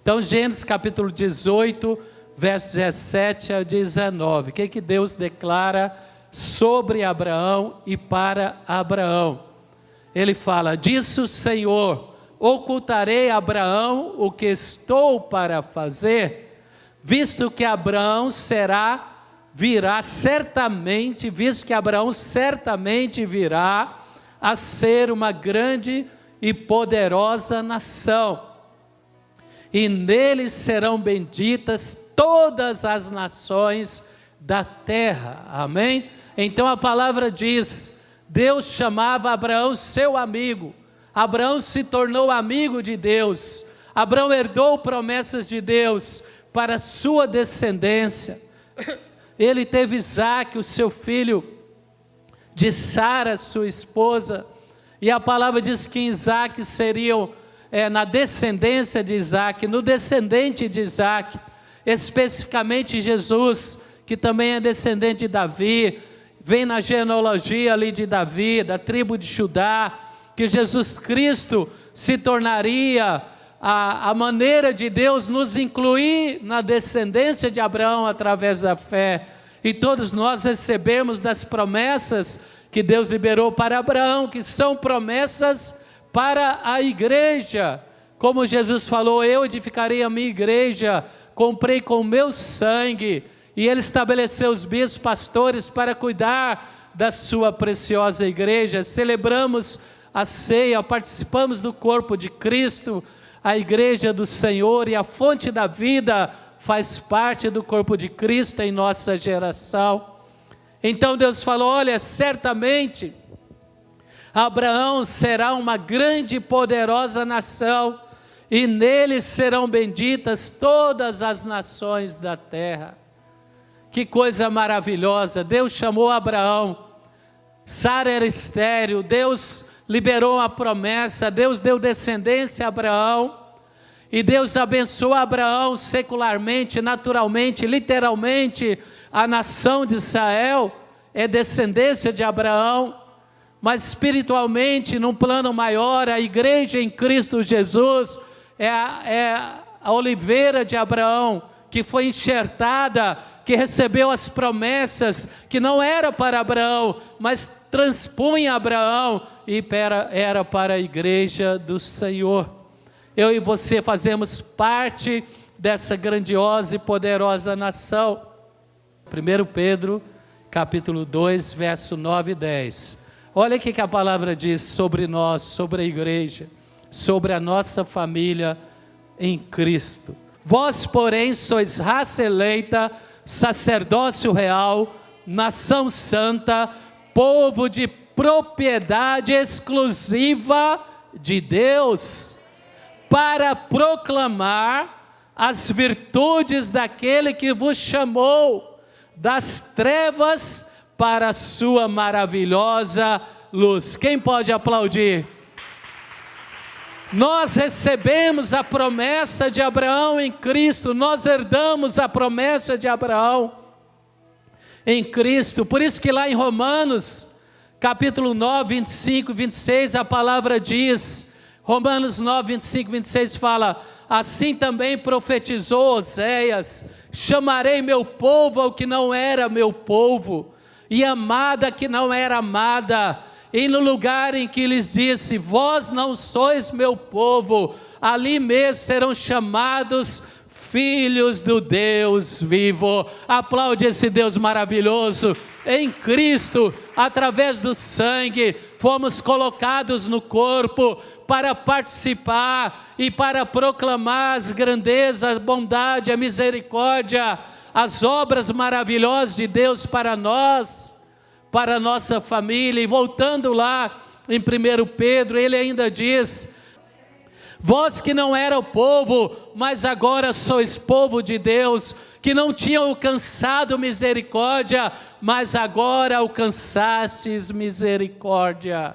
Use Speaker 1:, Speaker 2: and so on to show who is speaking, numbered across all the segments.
Speaker 1: Então, Gênesis capítulo 18, versos 17 a 19. O que Deus declara sobre Abraão e para Abraão? Ele fala: disse o Senhor: ocultarei a Abraão o que estou para fazer, visto que Abraão virá certamente virá a ser uma grande e poderosa nação, e nele serão benditas todas as nações da terra. Amém? Então a palavra diz: Deus chamava Abraão seu amigo. Abraão se tornou amigo de Deus. Abraão herdou promessas de Deus para sua descendência. Ele teve Isaque, o seu filho, de Sara, sua esposa, e a palavra diz que em Isaque seriam, na descendência de Isaque, no descendente de Isaque, especificamente Jesus, que também é descendente de Davi, vem na genealogia ali de Davi, da tribo de Judá, que Jesus Cristo se tornaria a maneira de Deus nos incluir na descendência de Abraão através da fé, e todos nós recebemos das promessas que Deus liberou para Abraão, que são promessas para a igreja, como Jesus falou: eu edificarei a minha igreja, comprei com o meu sangue, e Ele estabeleceu os bispos pastores para cuidar da sua preciosa igreja. Celebramos a ceia, participamos do corpo de Cristo, a igreja do Senhor, e a fonte da vida faz parte do corpo de Cristo em nossa geração. Então Deus falou: olha, certamente Abraão será uma grande e poderosa nação, e nele serão benditas todas as nações da terra. Que coisa maravilhosa! Deus chamou Abraão, Sara era estéril, Deus liberou a promessa, Deus deu descendência a Abraão, e Deus abençoou Abraão secularmente, naturalmente, literalmente. A nação de Israel é descendência de Abraão, mas espiritualmente, num plano maior, a igreja em Cristo Jesus é a oliveira de Abraão, que foi enxertada, que recebeu as promessas, que não era para Abraão, mas transpunha Abraão, e era para a igreja do Senhor. Eu e você fazemos parte dessa grandiosa e poderosa nação. 1 Pedro, capítulo 2, verso 9 e 10. Olha o que a palavra diz sobre nós, sobre a igreja, sobre a nossa família em Cristo. Vós, porém, sois raça eleita, sacerdócio real, nação santa, povo de propriedade exclusiva de Deus, para proclamar as virtudes daquele que vos chamou das trevas para a sua maravilhosa luz. Quem pode aplaudir? Nós recebemos a promessa de Abraão em Cristo, nós herdamos a promessa de Abraão em Cristo. Por isso que lá em Romanos, capítulo 9, 25 e 26, a palavra diz, Romanos 9, 25 e 26 fala: assim também profetizou Oséias: chamarei meu povo ao que não era meu povo, e amada que não era amada. E no lugar em que lhes disse: vós não sois meu povo, ali mesmo serão chamados filhos do Deus vivo. Aplaude esse Deus maravilhoso. Em Cristo, através do sangue, fomos colocados no corpo para participar e para proclamar as grandezas, a bondade, a misericórdia, as obras maravilhosas de Deus para nós, para a nossa família. E voltando lá em 1 Pedro, ele ainda diz: vós que não eram povo, mas agora sois povo de Deus, que não tinham alcançado misericórdia, mas agora alcançastes misericórdia.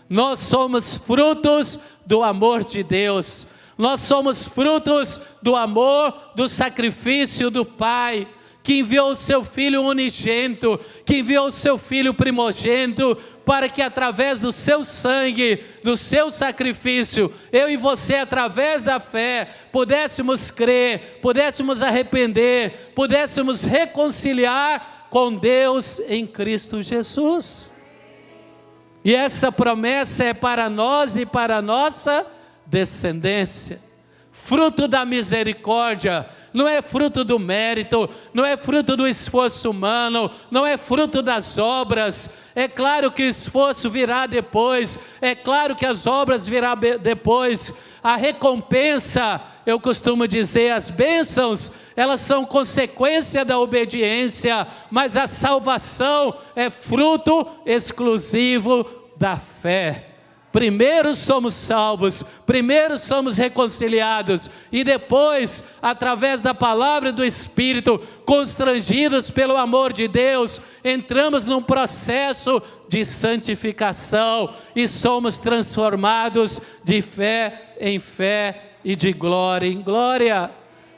Speaker 1: Nós somos frutos do amor de Deus, nós somos frutos do amor, do sacrifício do Pai, que enviou o seu Filho unigênito, que enviou o seu Filho primogênito, para que através do seu sangue, do seu sacrifício, eu e você, através da fé, pudéssemos crer, pudéssemos arrepender, pudéssemos reconciliar com Deus em Cristo Jesus. E essa promessa é para nós e para a nossa descendência, fruto da misericórdia, não é fruto do mérito, não é fruto do esforço humano, não é fruto das obras. É claro que o esforço virá depois, é claro que as obras virão depois. A recompensa, eu costumo dizer, as bênçãos, elas são consequência da obediência, mas a salvação é fruto exclusivo da fé. Primeiro somos salvos, primeiro somos reconciliados e depois, através da palavra do Espírito, constrangidos pelo amor de Deus, entramos num processo de santificação e somos transformados de fé em fé e de glória em glória.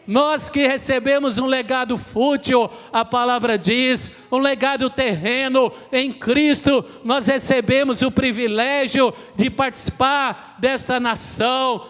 Speaker 1: Nós que recebemos um legado fútil, a palavra diz, um legado terreno em Cristo, nós recebemos o privilégio de participar desta nação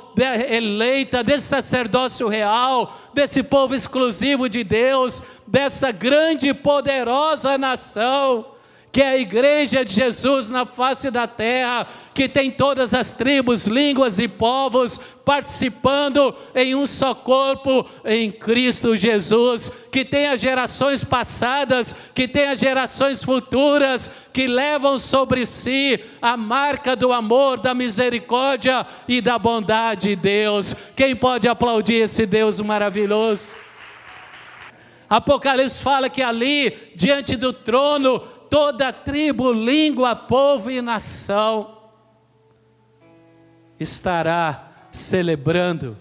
Speaker 1: eleita, desse sacerdócio real, desse povo exclusivo de Deus, dessa grande e poderosa nação, que é a igreja de Jesus na face da terra, que tem todas as tribos, línguas e povos participando em um só corpo em Cristo Jesus, que tem as gerações passadas, que tem as gerações futuras, que levam sobre si a marca do amor, da misericórdia e da bondade de Deus. Quem pode aplaudir esse Deus maravilhoso? Apocalipse fala que ali, diante do trono, toda tribo, língua, povo e nação estará celebrando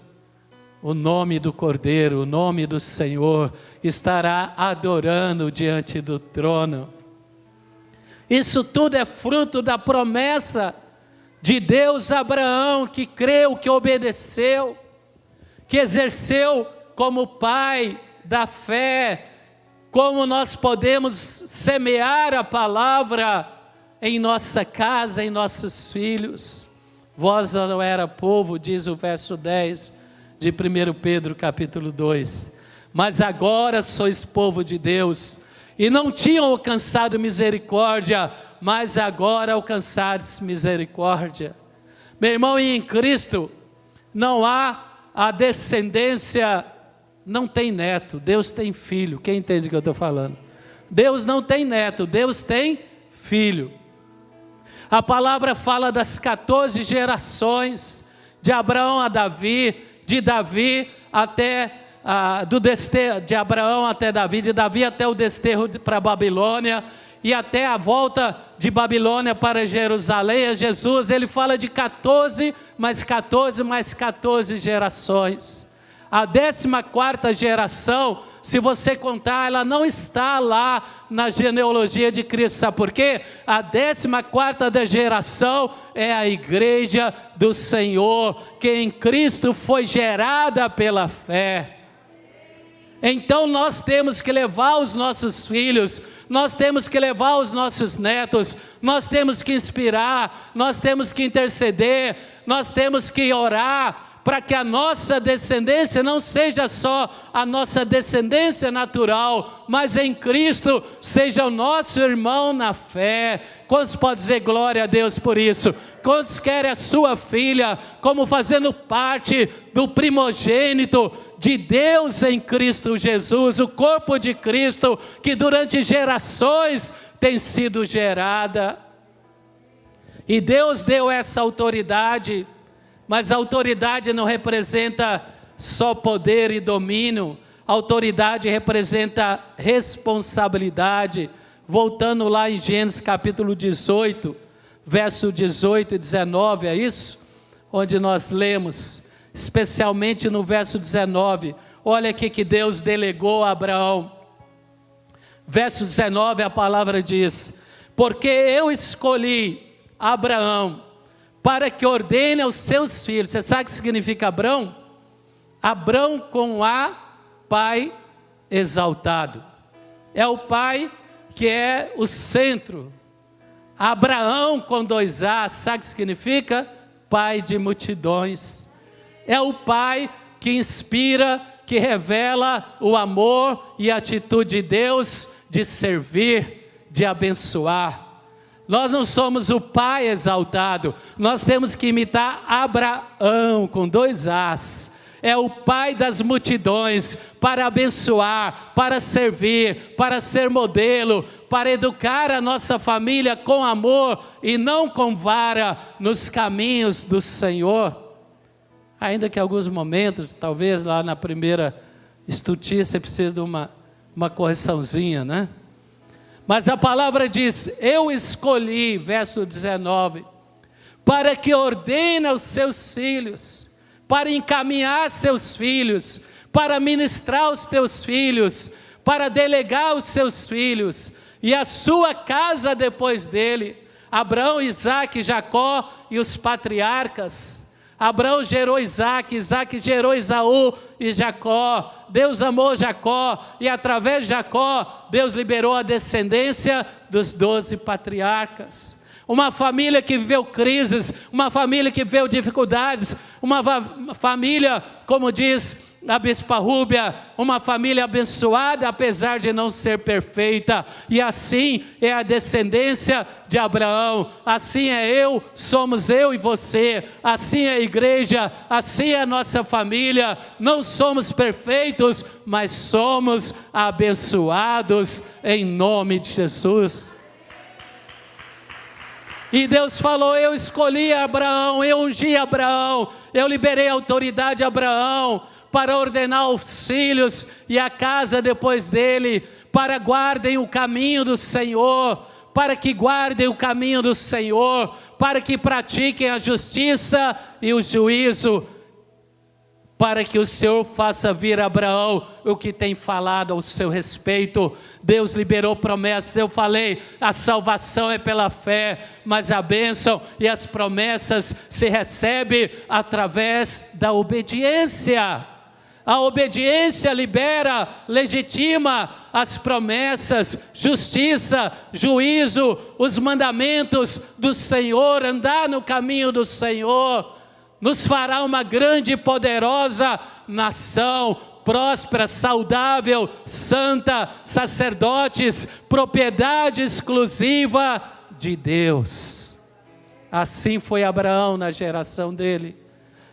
Speaker 1: o nome do Cordeiro, o nome do Senhor, estará adorando diante do trono. Isso tudo é fruto da promessa de Deus a Abraão, que creu, que obedeceu, que exerceu como pai da fé. Como nós podemos semear a palavra em nossa casa, em nossos filhos. Vós não era povo, diz o verso 10 de 1 Pedro capítulo 2. Mas agora sois povo de Deus, e não tinham alcançado misericórdia, mas agora alcançares misericórdia. Meu irmão, e em Cristo não há a descendência. Não tem neto, Deus tem filho. Quem entende o que eu estou falando? Deus não tem neto, Deus tem filho. A palavra fala das 14 gerações, de Abraão a Davi, de Davi até, de Abraão até Davi, de Davi até o desterro para a Babilônia, e até a volta de Babilônia para Jerusalém, a Jesus. Ele fala de 14 mais 14 mais 14 gerações. A 14ª geração, se você contar, ela não está lá na genealogia de Cristo. Sabe por quê? A 14ª geração é a igreja do Senhor, que em Cristo foi gerada pela fé. Então nós temos que levar os nossos filhos, nós temos que levar os nossos netos, nós temos que inspirar, nós temos que interceder, nós temos que orar, para que a nossa descendência não seja só a nossa descendência natural, mas em Cristo seja o nosso irmão na fé. Quantos podem dizer glória a Deus por isso? Quantos querem a sua filha como fazendo parte do primogênito de Deus em Cristo Jesus, o corpo de Cristo, que durante gerações tem sido gerada? E Deus deu essa autoridade. Mas a autoridade não representa só poder e domínio, a autoridade representa responsabilidade. Voltando lá em Gênesis capítulo 18, verso 18 e 19, é isso? Onde nós lemos, especialmente no verso 19, olha aqui que Deus delegou a Abraão. Verso 19, a palavra diz: porque eu escolhi Abraão, para que ordene aos seus filhos. Você sabe o que significa Abrão? Abrão com A, pai exaltado. É o pai que é o centro. Abraão com 2 A's, sabe o que significa? Pai de multidões. É o pai que inspira, que revela o amor e a atitude de Deus de servir, de abençoar. Nós não somos o pai exaltado, nós temos que imitar Abraão com 2 A's. É o pai das multidões, para abençoar, para servir, para ser modelo, para educar a nossa família com amor e não com vara nos caminhos do Senhor. Ainda que em alguns momentos, talvez lá na primeira estudia, você precisa de uma correçãozinha, né? Mas a palavra diz, eu escolhi, verso 19, para que ordene aos seus filhos, para encaminhar seus filhos, para ministrar os teus filhos, para delegar os seus filhos, e a sua casa depois dele. Abraão, Isaque, Jacó e os patriarcas. Abraão gerou Isaque, Isaque gerou Esaú e Jacó. Deus amou Jacó e através de Jacó, Deus liberou a descendência dos 12 patriarcas. Uma família que viveu crises, uma família que viveu dificuldades, uma família, como diz a bispa Rúbia, uma família abençoada, apesar de não ser perfeita. E assim é a descendência de Abraão, assim somos eu e você, assim é a igreja, assim é a nossa família. Não somos perfeitos, mas somos abençoados em nome de Jesus. E Deus falou, eu escolhi Abraão, eu ungi Abraão, eu liberei a autoridade a Abraão, para ordenar os filhos e a casa depois dele, para guardem o caminho do Senhor, para que guardem o caminho do Senhor, para que pratiquem a justiça e o juízo, para que o Senhor faça vir a Abraão o que tem falado ao seu respeito. Deus liberou promessas, eu falei, a salvação é pela fé, mas a bênção e as promessas se recebem através da obediência. A obediência libera, legitima as promessas, justiça, juízo, os mandamentos do Senhor, andar no caminho do Senhor, nos fará uma grande e poderosa nação, próspera, saudável, santa, sacerdotes, propriedade exclusiva de Deus. Assim foi Abraão na geração dele.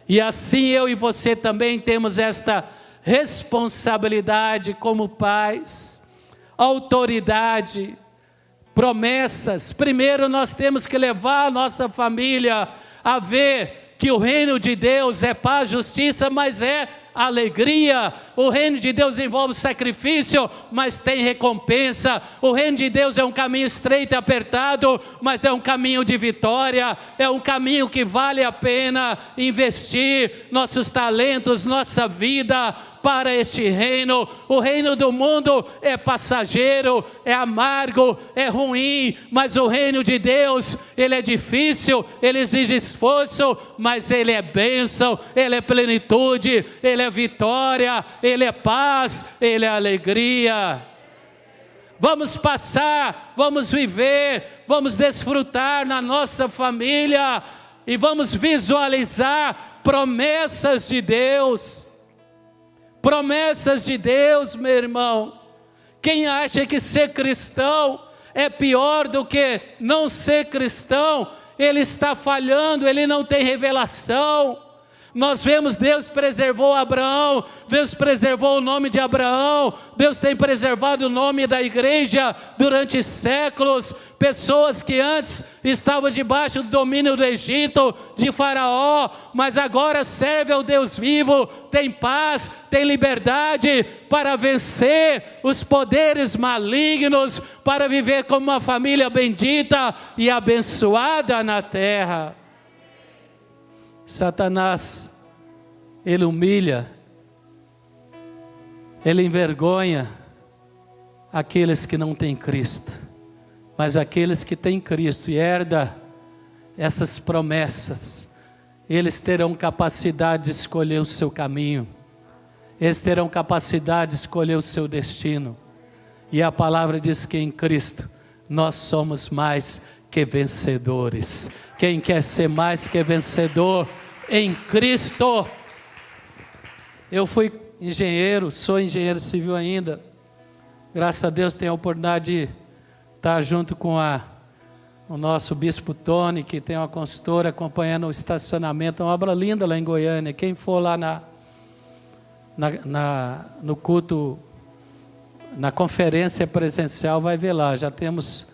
Speaker 1: E assim eu e você também temos esta responsabilidade como pais, autoridade, promessas. Primeiro nós temos que levar a nossa família a ver que o reino de Deus é paz, justiça, mas é alegria. O reino de Deus envolve sacrifício, mas tem recompensa. O reino de Deus é um caminho estreito e apertado, mas é um caminho de vitória. É um caminho que vale a pena investir nossos talentos, nossa vida para este reino. O reino do mundo é passageiro, é amargo, é ruim, mas o reino de Deus, ele é difícil, ele exige esforço, mas ele é bênção, ele é plenitude, ele é vitória, ele é paz, ele é alegria. Vamos passar, vamos viver, vamos desfrutar na nossa família e vamos visualizar promessas de Deus. Promessas de Deus, meu irmão. Quem acha que ser cristão é pior do que não ser cristão, ele está falhando, ele não tem revelação. Nós vemos Deus preservou Abraão, Deus preservou o nome de Abraão, Deus tem preservado o nome da igreja durante séculos. Pessoas que antes estavam debaixo do domínio do Egito, de Faraó, mas agora servem ao Deus vivo, tem paz, tem liberdade para vencer os poderes malignos, para viver como uma família bendita e abençoada na terra. Satanás, ele humilha, ele envergonha aqueles que não têm Cristo, mas aqueles que têm Cristo e herda essas promessas, eles terão capacidade de escolher o seu caminho, eles terão capacidade de escolher o seu destino. E a palavra diz que em Cristo nós somos mais que vencedores. Quem quer ser mais que vencedor em Cristo? Eu fui engenheiro, sou engenheiro civil ainda. Graças a Deus tenho a oportunidade de estar junto com o nosso bispo Tony, que tem uma consultora acompanhando o estacionamento. É uma obra linda lá em Goiânia. Quem for lá no culto, na conferência presencial, vai ver lá. Já temos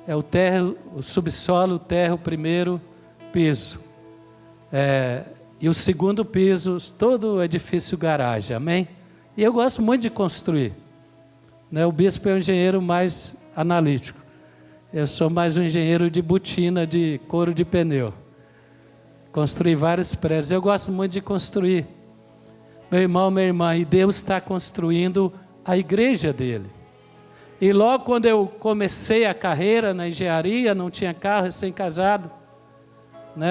Speaker 1: o térreo, o subsolo, o térreo, o primeiro piso. E o segundo piso, todo o edifício garagem, amém? E eu gosto muito de construir. O bispo é um engenheiro mais analítico. Eu sou mais um engenheiro de botina, de couro de pneu. Construí vários prédios. Eu gosto muito de construir. Meu irmão, minha irmã, e Deus está construindo a igreja dele. E logo quando eu comecei a carreira na engenharia, não tinha carro, recém-casado,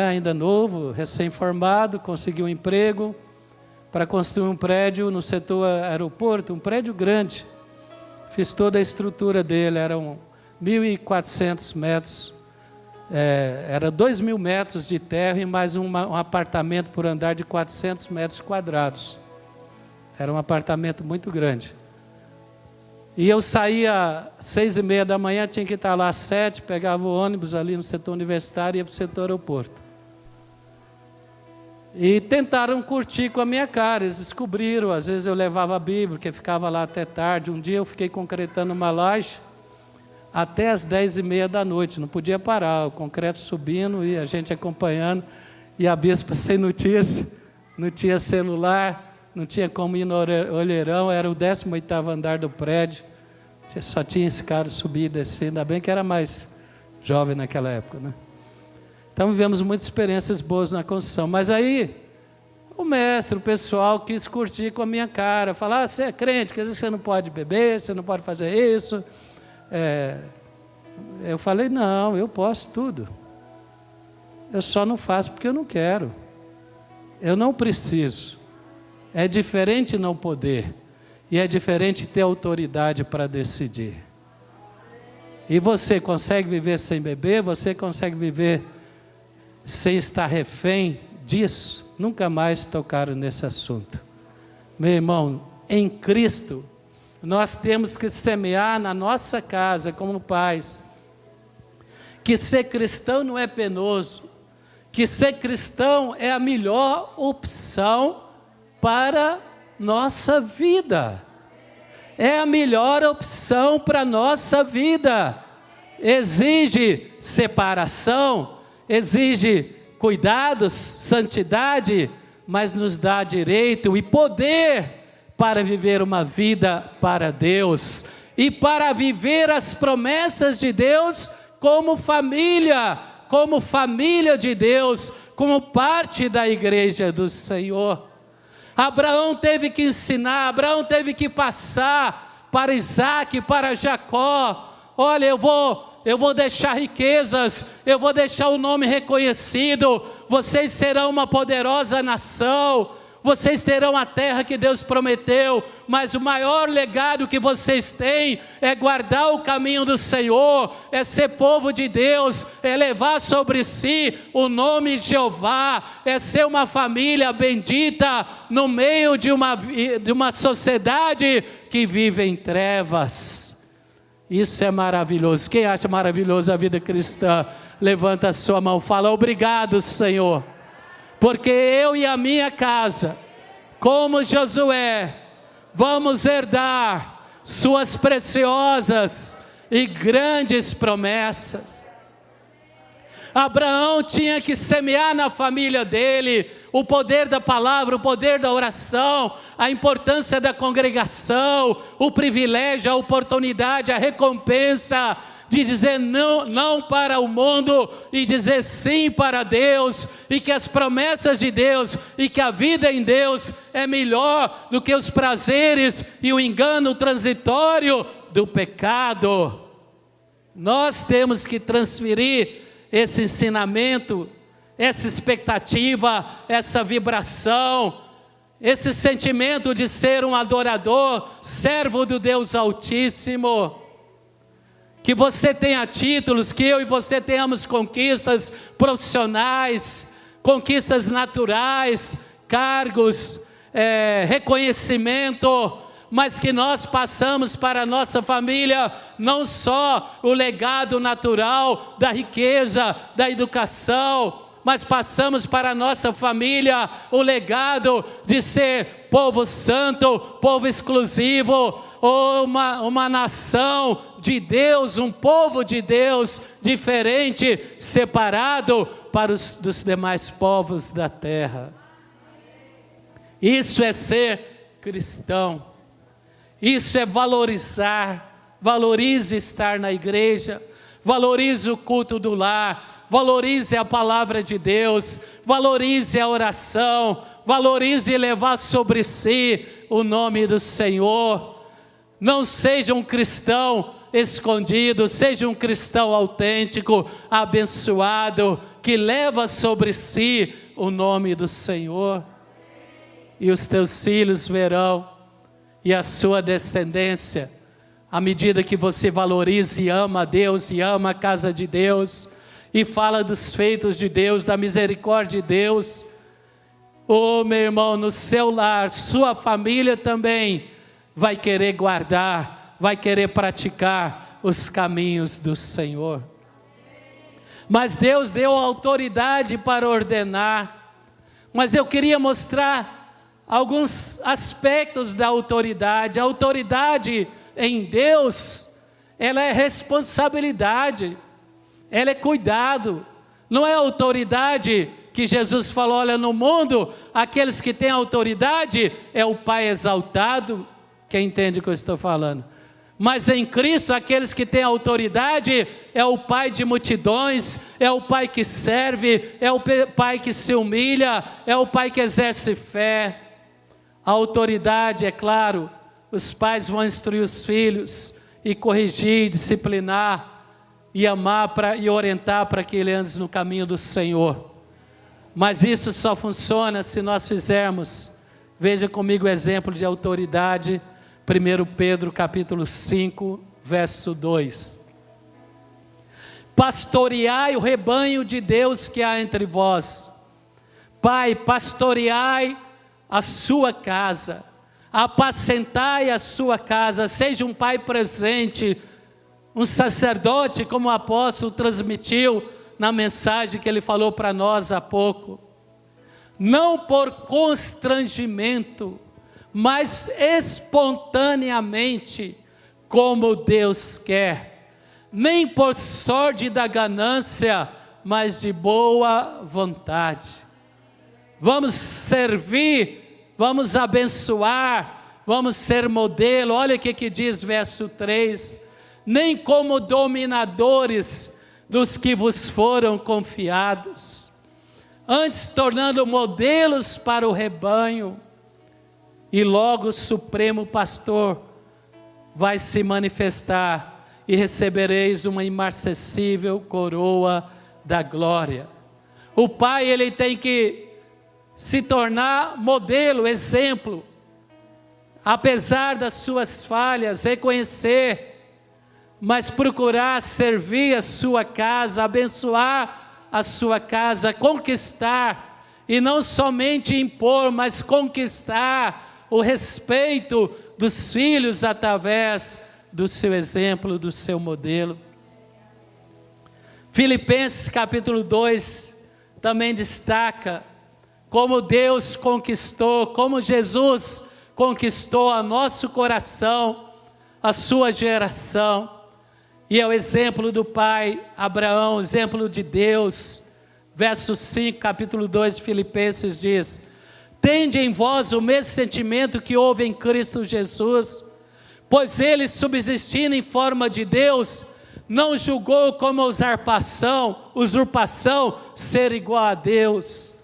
Speaker 1: ainda novo, recém-formado, consegui um emprego para construir um prédio no setor aeroporto, um prédio grande. Fiz toda a estrutura dele, eram 1.400 metros, era 2.000 metros de terra e mais um apartamento por andar de 400 metros quadrados. Era um apartamento muito grande. E eu saía às 6h30 da manhã, tinha que estar lá às 7h, pegava o ônibus ali no setor universitário e ia para o setor aeroporto. E tentaram curtir com a minha cara, eles descobriram, às vezes eu levava a Bíblia, porque ficava lá até tarde. Um dia eu fiquei concretando uma laje até às 10h30 da noite, não podia parar, o concreto subindo e a gente acompanhando, e a bispa sem notícia, não tinha celular, não tinha como ir no olheirão, era o 18º andar do prédio, só tinha escada, subir e descer, ainda bem que era mais jovem naquela época, Então vivemos muitas experiências boas na construção, mas aí o mestre, o pessoal quis curtir com a minha cara, falar, você é crente, quer dizer que você não pode beber, você não pode fazer isso. Eu falei, não, eu posso tudo, eu só não faço porque eu não quero, eu não preciso. É diferente não poder, e é diferente ter autoridade para decidir. E você consegue viver sem beber? Você consegue viver sem estar refém disso? Nunca mais tocaram nesse assunto. Meu irmão, em Cristo, nós temos que semear na nossa casa como pais, que ser cristão não é penoso, que ser cristão é a melhor opção para nossa vida, é a melhor opção para nossa vida. Exige separação, exige cuidados, santidade, mas nos dá direito e poder para viver uma vida para Deus e para viver as promessas de Deus como família de Deus, como parte da igreja do Senhor. Abraão teve que ensinar, Abraão teve que passar para Isaac, para Jacó. Olha, eu vou deixar riquezas, eu vou deixar o nome reconhecido, vocês serão uma poderosa nação, vocês terão a terra que Deus prometeu, mas o maior legado que vocês têm é guardar o caminho do Senhor, é ser povo de Deus, é levar sobre si o nome de Jeová, é ser uma família bendita no meio de uma sociedade que vive em trevas. Isso é maravilhoso. Quem acha maravilhoso a vida cristã, levanta a sua mão, fala, obrigado, Senhor, porque eu e a minha casa, como Josué, vamos herdar suas preciosas e grandes promessas. Abraão tinha que semear na família dele o poder da palavra, o poder da oração, a importância da congregação, o privilégio, a oportunidade, a recompensa de dizer não para o mundo e dizer sim para Deus, e que as promessas de Deus e que a vida em Deus é melhor do que os prazeres e o engano transitório do pecado. Nós temos que transferir esse ensinamento, essa expectativa, essa vibração esse sentimento de ser um adorador, servo do Deus Altíssimo. Que você tenha títulos, que eu e você tenhamos conquistas profissionais, conquistas naturais, cargos, reconhecimento, mas que nós passamos para a nossa família não só o legado natural da riqueza, da educação, mas passamos para a nossa família o legado de ser povo santo, povo exclusivo, uma nação de Deus, um povo de Deus diferente, separado dos demais povos da terra. Isso é ser cristão, isso é valorizar, valorize estar na igreja, valorize o culto do lar, valorize a palavra de Deus, valorize a oração, valorize levar sobre si o nome do Senhor. Não seja um cristão escondido, seja um cristão autêntico, abençoado, que leva sobre si o nome do Senhor. E os teus filhos verão, e a sua descendência, à medida que você valoriza e ama a Deus, e ama a casa de Deus, e fala dos feitos de Deus, da misericórdia de Deus. Oh, meu irmão, no seu lar, sua família também vai querer guardar, vai querer praticar os caminhos do Senhor. Mas Deus deu autoridade para ordenar. Mas eu queria mostrar alguns aspectos da autoridade. A autoridade em Deus, ela é responsabilidade, ela é cuidado. Não é autoridade que Jesus falou, olha, no mundo, aqueles que têm autoridade é o Pai exaltado. Quem entende o que eu estou falando? Mas em Cristo, aqueles que têm autoridade é o Pai de multidões, é o Pai que serve, é o Pai que se humilha, é o Pai que exerce fé. A autoridade, é claro, os pais vão instruir os filhos e corrigir, disciplinar e amar e orientar para que ele ande no caminho do Senhor. Mas isso só funciona se nós fizermos. Veja comigo o exemplo de autoridade, 1 Pedro capítulo 5, verso 2. Pastoreai o rebanho de Deus que há entre vós. Pai, pastoreai a sua casa, apacentai a sua casa, seja um pai presente, um sacerdote, como o apóstolo transmitiu na mensagem que ele falou para nós há pouco. Não por constrangimento, mas espontaneamente, como Deus quer, nem por sorte da ganância, mas de boa vontade. Vamos servir, vamos abençoar, vamos ser modelo. Olha o que diz verso 3, nem como dominadores dos que vos foram confiados, antes tornando modelos para o rebanho, e logo o Supremo Pastor vai se manifestar, e recebereis uma imarcessível coroa da glória. O Pai, ele tem que se tornar modelo, exemplo, apesar das suas falhas, reconhecer, mas procurar servir a sua casa, abençoar a sua casa, conquistar, e não somente impor, mas conquistar o respeito dos filhos através do seu exemplo, do seu modelo. Filipenses capítulo 2 também destaca como Deus conquistou, como Jesus conquistou a nosso coração, a sua geração. E é o exemplo do pai Abraão, exemplo de Deus. Verso 5, capítulo 2 de Filipenses diz: tende em vós o mesmo sentimento que houve em Cristo Jesus, pois ele, subsistindo em forma de Deus, não julgou como usurpação ser igual a Deus,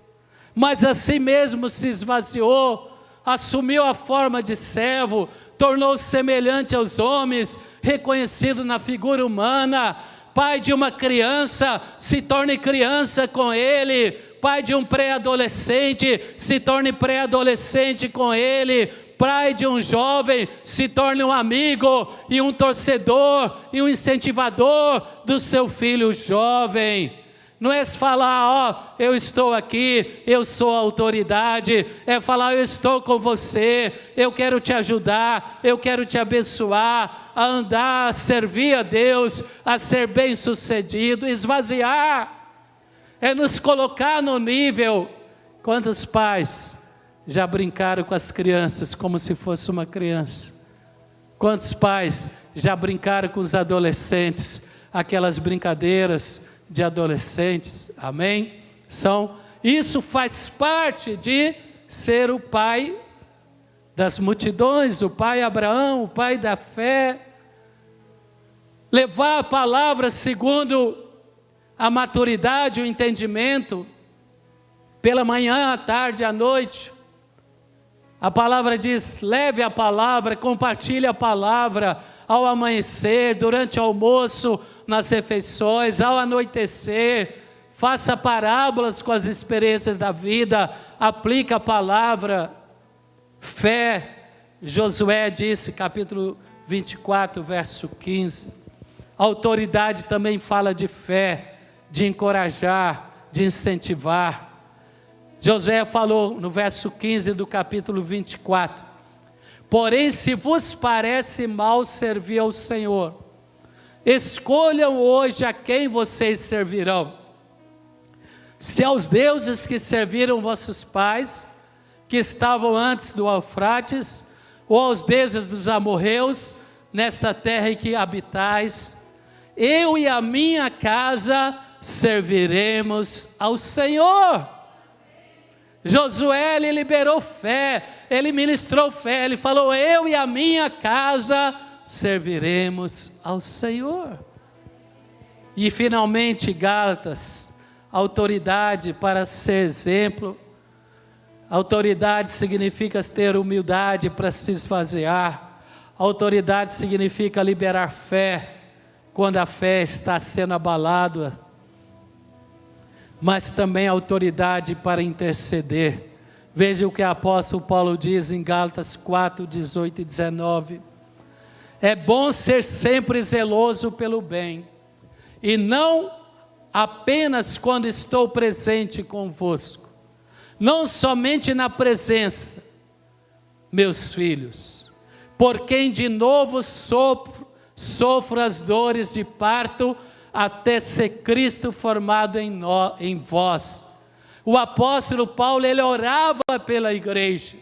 Speaker 1: mas a si mesmo se esvaziou, assumiu a forma de servo, tornou-se semelhante aos homens, reconhecido na figura humana, pai de uma criança, se torne criança com ele, Pai de um pré-adolescente, se torne pré-adolescente com ele. Pai de um jovem, se torne um amigo e um torcedor e um incentivador do seu filho jovem. Não é falar, eu estou aqui, eu sou a autoridade. É falar, eu estou com você, eu quero te ajudar, eu quero te abençoar, a andar, a servir a Deus, a ser bem-sucedido, esvaziar. É nos colocar no nível. Quantos pais já brincaram com as crianças como se fosse uma criança? Quantos pais já brincaram com os adolescentes, aquelas brincadeiras de adolescentes? Amém? Isso faz parte de ser o pai das multidões, o pai Abraão, o pai da fé. Levar a palavra segundo a maturidade, o entendimento, pela manhã, à tarde, à noite. A palavra diz, leve a palavra, compartilhe a palavra ao amanhecer, durante o almoço, nas refeições, ao anoitecer. Faça parábolas com as experiências da vida, aplique a palavra. Fé, Josué disse, capítulo 24, verso 15. Autoridade também fala de fé, de encorajar, de incentivar. Josué falou no verso 15 do capítulo 24, porém se vos parece mal servir ao Senhor, escolham hoje a quem vocês servirão, se aos deuses que serviram vossos pais, que estavam antes do Eufrates, ou aos deuses dos amorreus, nesta terra em que habitais. Eu e a minha casa serviremos ao Senhor. Josué, ele liberou fé, ele ministrou fé, ele falou, eu e a minha casa serviremos ao Senhor. E finalmente Gálatas, autoridade para ser exemplo. Autoridade significa ter humildade para se esvaziar. Autoridade significa liberar fé, quando a fé está sendo abalada. Mas também autoridade para interceder. Veja o que o apóstolo Paulo diz em Gálatas 4, 18 e 19. É bom ser sempre zeloso pelo bem, e não apenas quando estou presente convosco, não somente na presença, meus filhos, por quem de novo sofro as dores de parto, até ser Cristo formado em vós. O apóstolo Paulo, ele orava pela igreja,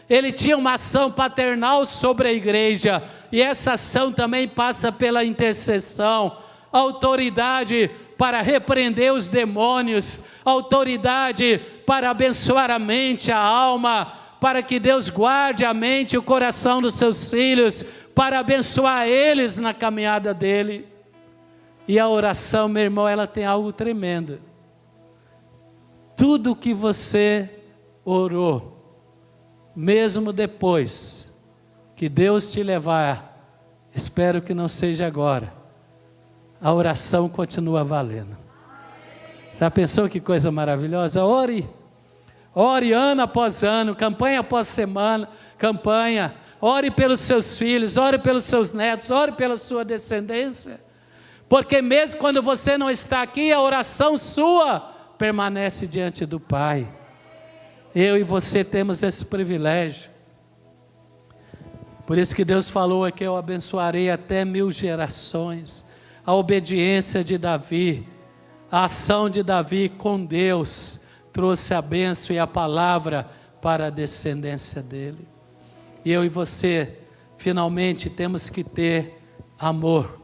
Speaker 1: ele tinha uma ação paternal sobre a igreja, e essa ação também passa pela intercessão, autoridade para repreender os demônios, autoridade para abençoar a mente, a alma, para que Deus guarde a mente e o coração dos seus filhos, para abençoar eles na caminhada dele. E a oração, meu irmão, ela tem algo tremendo. Tudo que você orou, mesmo depois que Deus te levar, espero que não seja agora, a oração continua valendo. Já pensou que coisa maravilhosa? Ore ano após ano, campanha após semana, campanha. Ore pelos seus filhos, ore pelos seus netos, ore pela sua descendência. Porque mesmo quando você não está aqui, a oração sua permanece diante do Pai. Eu e você temos esse privilégio. Por isso que Deus falou que eu abençoarei até 1000 gerações. A obediência de Davi, a ação de Davi com Deus, trouxe a bênção e a palavra para a descendência dele. E eu e você, finalmente, temos que ter amor.